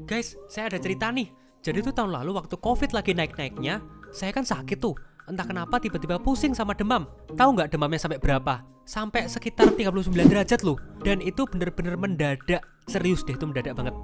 Guys, saya ada cerita nih. Jadi tuh tahun lalu waktu COVID lagi naik-naiknya, saya kan sakit tuh. Entah kenapa tiba-tiba pusing sama demam. Tahu nggak demamnya sampai berapa? Sampai sekitar 39 derajat loh. Dan itu bener-bener mendadak. Serius deh, itu mendadak banget.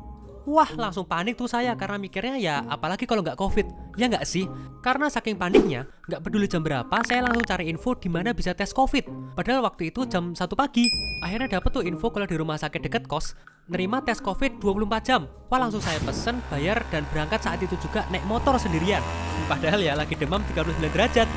Wah, langsung panik tuh saya karena mikirnya ya apalagi kalau nggak COVID. Ya nggak sih? Karena saking paniknya, nggak peduli jam berapa, saya langsung cari info di mana bisa tes COVID. Padahal waktu itu jam 1 pagi. Akhirnya dapet tuh info kalau di rumah sakit deket kos nerima tes COVID 24 jam. Wah, langsung saya pesen, bayar, dan berangkat saat itu juga naik motor sendirian. Padahal ya lagi demam 39 derajat.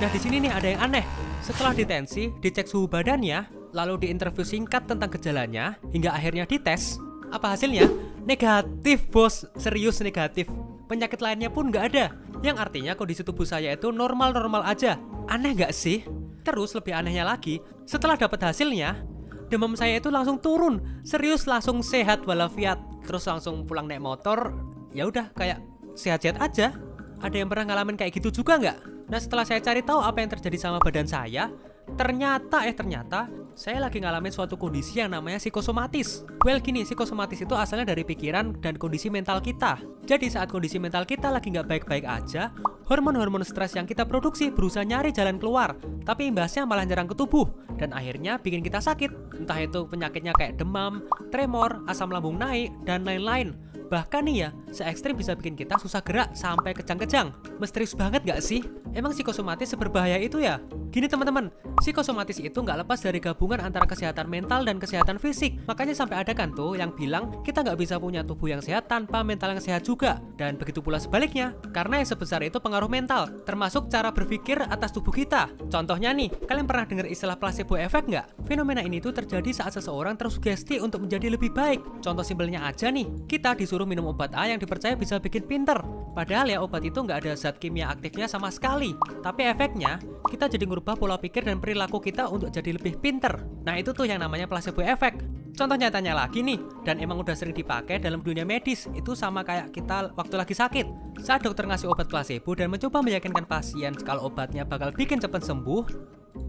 Nah, di sini nih ada yang aneh. Setelah ditensi, dicek suhu badannya, lalu diinterview singkat tentang gejalanya, hingga akhirnya dites. Apa hasilnya? Negatif, bos. Serius negatif. Penyakit lainnya pun nggak ada. Yang artinya kondisi tubuh saya itu normal-normal aja. Aneh nggak sih? Terus lebih anehnya lagi, setelah dapat hasilnya, demam saya itu langsung turun. Serius langsung sehat walafiat. Terus langsung pulang naik motor. Ya udah kayak sehat-sehat aja. Ada yang pernah ngalamin kayak gitu juga nggak? Nah, setelah saya cari tahu apa yang terjadi sama badan saya, ternyata saya lagi ngalamin suatu kondisi yang namanya psikosomatis. Well, gini, psikosomatis itu asalnya dari pikiran dan kondisi mental kita. Jadi saat kondisi mental kita lagi nggak baik-baik aja, hormon-hormon stres yang kita produksi berusaha nyari jalan keluar, tapi imbasnya malah nyerang ke tubuh dan akhirnya bikin kita sakit. Entah itu penyakitnya kayak demam, tremor, asam lambung naik, dan lain-lain. Bahkan nih ya, se-ekstrim bisa bikin kita susah gerak sampai kejang-kejang. Misterius banget gak sih? Emang psikosomatis seberbahaya itu ya? Gini teman-teman, psikosomatis itu nggak lepas dari gabungan antara kesehatan mental dan kesehatan fisik. Makanya sampai ada kan tuh yang bilang kita nggak bisa punya tubuh yang sehat tanpa mental yang sehat juga. Dan begitu pula sebaliknya, karena yang sebesar itu pengaruh mental, termasuk cara berpikir atas tubuh kita. Contohnya nih, kalian pernah dengar istilah placebo effect nggak? Fenomena ini tuh terjadi saat seseorang tersugesti untuk menjadi lebih baik. Contoh simpelnya aja nih, kita disuruh minum obat A yang dipercaya bisa bikin pinter. Padahal ya obat itu nggak ada zat kimia aktifnya sama sekali. Tapi efeknya, kita jadi ngubah pola pikir dan perilaku kita untuk jadi lebih pinter. Nah, itu tuh yang namanya placebo effect. Contoh nyatanya lagi nih, dan emang udah sering dipakai dalam dunia medis. Itu sama kayak kita waktu lagi sakit. Saat dokter ngasih obat placebo dan mencoba meyakinkan pasien kalau obatnya bakal bikin cepat sembuh,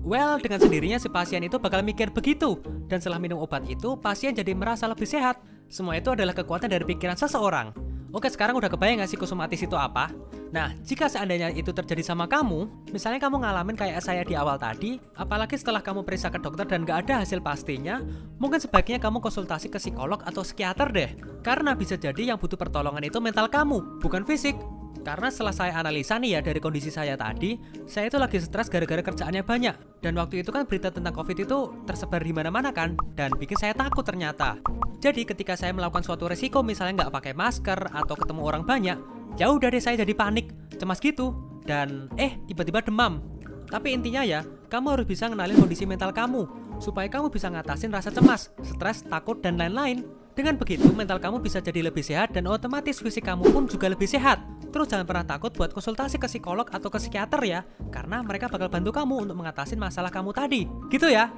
well, dengan sendirinya si pasien itu bakal mikir begitu. Dan setelah minum obat itu, pasien jadi merasa lebih sehat. Semua itu adalah kekuatan dari pikiran seseorang. Oke, sekarang udah kebayang gak sih psikosomatis itu apa? Nah, jika seandainya itu terjadi sama kamu, misalnya kamu ngalamin kayak saya di awal tadi, apalagi setelah kamu periksa ke dokter dan gak ada hasil pastinya, mungkin sebaiknya kamu konsultasi ke psikolog atau psikiater deh. Karena bisa jadi yang butuh pertolongan itu mental kamu, bukan fisik. Karena setelah saya analisa nih ya dari kondisi saya tadi, saya itu lagi stres gara-gara kerjaannya banyak. Dan waktu itu kan berita tentang COVID itu tersebar di mana-mana kan, dan bikin saya takut ternyata. Jadi ketika saya melakukan suatu resiko, misalnya nggak pakai masker atau ketemu orang banyak, ya udah deh saya jadi panik, cemas gitu, dan tiba-tiba demam. Tapi intinya ya, kamu harus bisa ngenalin kondisi mental kamu, supaya kamu bisa ngatasin rasa cemas, stres, takut, dan lain-lain. Dengan begitu, mental kamu bisa jadi lebih sehat dan otomatis fisik kamu pun juga lebih sehat. Terus jangan pernah takut buat konsultasi ke psikolog atau ke psikiater ya, karena mereka bakal bantu kamu untuk mengatasin masalah kamu tadi. Gitu ya.